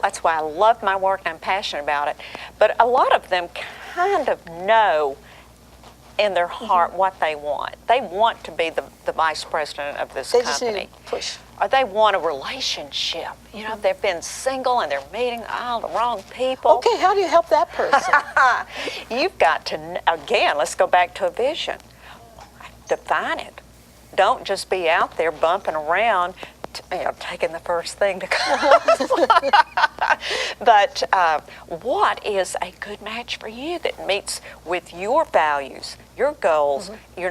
That's why I love my work and I'm passionate about it. But a lot of them kind of know in their heart what they want. They want to be the vice president of this company. They just need to push. Or they want a relationship. You know, they've been single and they're meeting all the wrong people. Okay, how do you help that person? You've got to, again, let's go back to a vision. Define it. Don't just be out there bumping around, taking the first thing to come. But what is a good match for you that meets with your values, your goals? You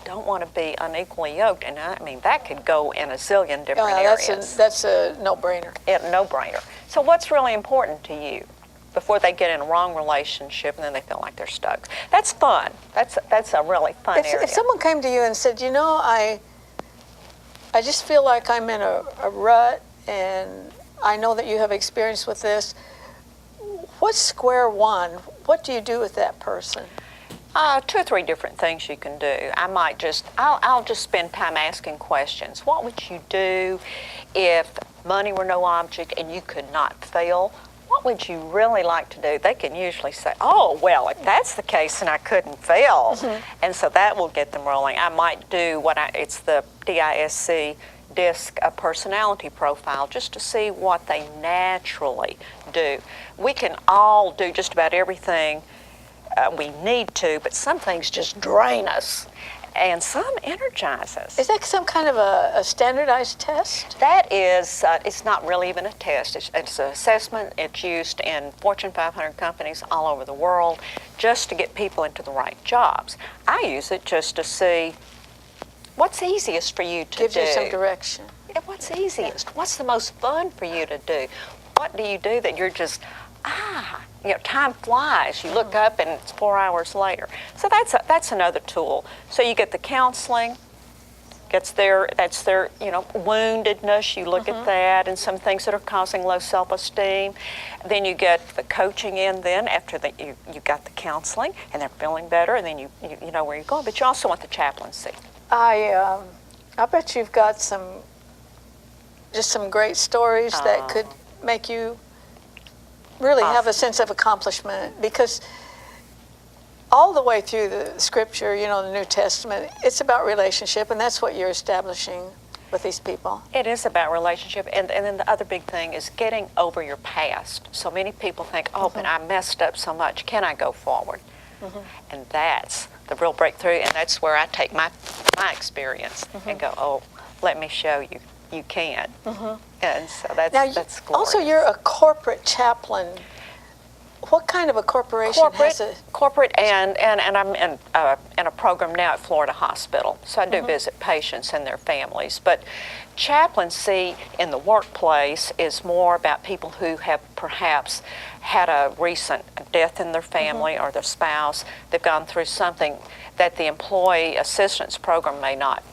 don't want to be unequally yoked, and I mean that could go in a zillion different areas. That's a no-brainer. No-brainer. So what's really important to you before they get in a wrong relationship and then they feel like they're stuck? That's fun. That's a really fun area. If someone came to you and said, you know, I just feel like I'm in a rut, and I know that you have experience with this. What's square one? What do you do with that person? 2 or 3 different things you can do. I'll just spend time asking questions. What would you do if money were no object and you could not fail? What would you really like to do? They can usually say, oh, well, if that's the case, then I couldn't fail. And so that will get them rolling. I might do it's the DISC personality profile, just to see what they naturally do. We can all do just about everything we need to, but some things just drain us. And some energize us. Is that some kind of a standardized test? That is, it's not really even a test. It's an assessment. It's used in Fortune 500 companies all over the world just to get people into the right jobs. I use it just to see what's easiest for you to do. Gives you some direction. Yeah, what's easiest? What's the most fun for you to do? What do you do that you're just, time flies. You look up and it's 4 hours later. So that's another tool. So you get the counseling. That's their woundedness. You look at that and some things that are causing low self-esteem. Then you get the coaching in. Then after you got the counseling and they're feeling better, and then you know where you're going. But you also want the chaplaincy. I bet you've got some great stories that could make you really have a sense of accomplishment, because all the way through the scripture, the New Testament, it's about relationship, and that's what you're establishing with these people. It is about relationship, and then the other big thing is getting over your past. So many people think, but I messed up so much, can I go forward? And that's the real breakthrough, and that's where I take my experience and go, let me show you. You can. And so that's glorious. Also, you're a corporate chaplain. What kind of a corporation has a... Corporate, and I'm in a program now at Florida Hospital. So I do visit patients and their families. But chaplaincy in the workplace is more about people who have perhaps had a recent death in their family or their spouse. They've gone through something that the employee assistance program may not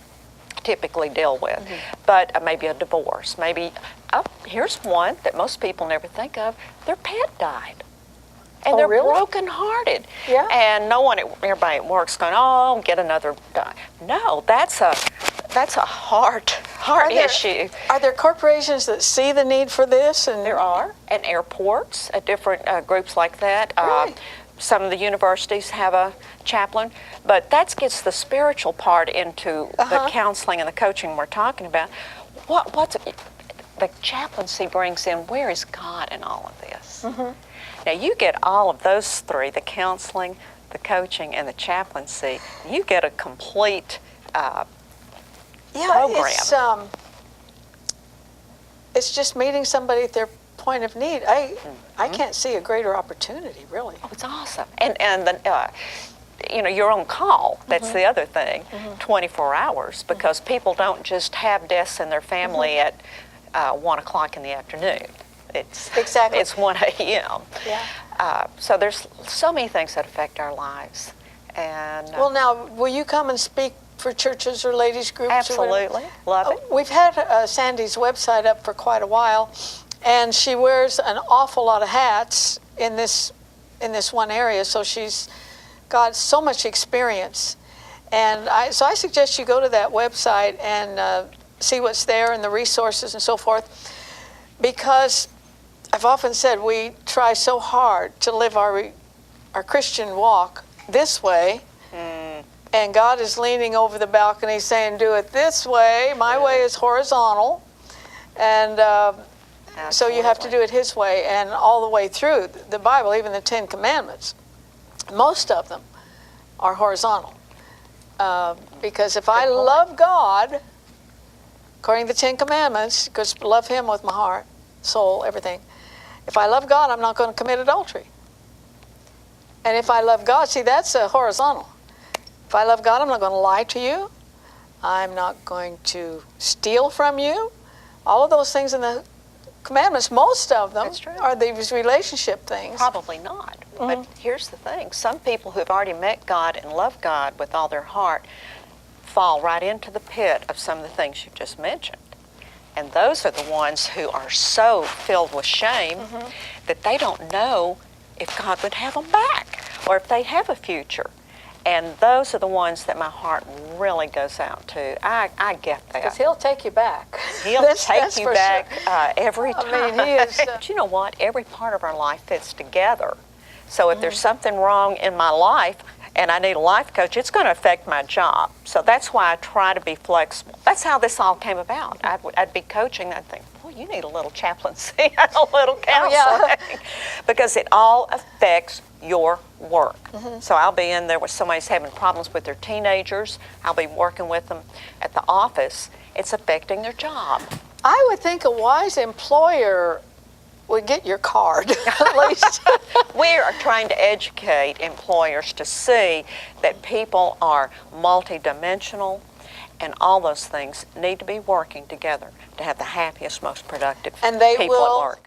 typically deal with, but maybe a divorce, maybe, here's one that most people never think of, their pet died. And they're really? broken-hearted. Yeah. And everybody at work's going, get another die. No, that's a heart issue. Are there corporations that see the need for this? And there are, and airports, different groups like that. Right. Some of the universities have a chaplain, but that gets the spiritual part into the counseling and the coaching we're talking about. What's the chaplaincy brings in, where is God in all of this? Now you get all of those 3, the counseling, the coaching, and the chaplaincy, you get a complete program. It's just meeting somebody at their point of need. I can't see a greater opportunity, really. Oh, it's awesome. And the, you're on call. That's the other thing, 24 hours, because people don't just have deaths in their family at 1 o'clock in the afternoon. It's 1 a.m. Yeah. So there's so many things that affect our lives. And well, now, will you come and speak for churches or ladies groups? Absolutely. Love it. We've had Sandy's website up for quite a while, and she wears an awful lot of hats in this one area, so she's got so much experience. And so I suggest you go to that website and see what's there and the resources and so forth, because I've often said we try so hard to live our Christian walk this way, and God is leaning over the balcony saying, do it this way. My way is horizontal. And so you have to do it His way, and all the way through the Bible, even the Ten Commandments, most of them are horizontal. Because if I love God, according to the Ten Commandments, because love Him with my heart, soul, everything. If I love God, I'm not going to commit adultery. And if I love God, see, that's a horizontal. If I love God, I'm not going to lie to you. I'm not going to steal from you. All of those things in the commandments, most of them are these relationship things. Probably not. But here's the thing. Some people who have already met God and love God with all their heart fall right into the pit of some of the things you've just mentioned. And those are the ones who are so filled with shame that they don't know if God would have them back or if they have a future. And those are the ones that my heart really goes out to. I get that. Because He'll take you back. He'll take you back every time. I mean, He is... But you know what? Every part of our life fits together. So if there's something wrong in my life and I need a life coach, it's going to affect my job. So that's why I try to be flexible. That's how this all came about. I'd be coaching, I'd think, boy, you need a little chaplaincy and a little counseling. Because it all affects your work. So I'll be in there with somebody's having problems with their teenagers. I'll be working with them at the office. It's affecting their job. I would think a wise employer would get your card, at least. We are trying to educate employers to see that people are multidimensional, and all those things need to be working together to have the happiest, most productive And they people will at work.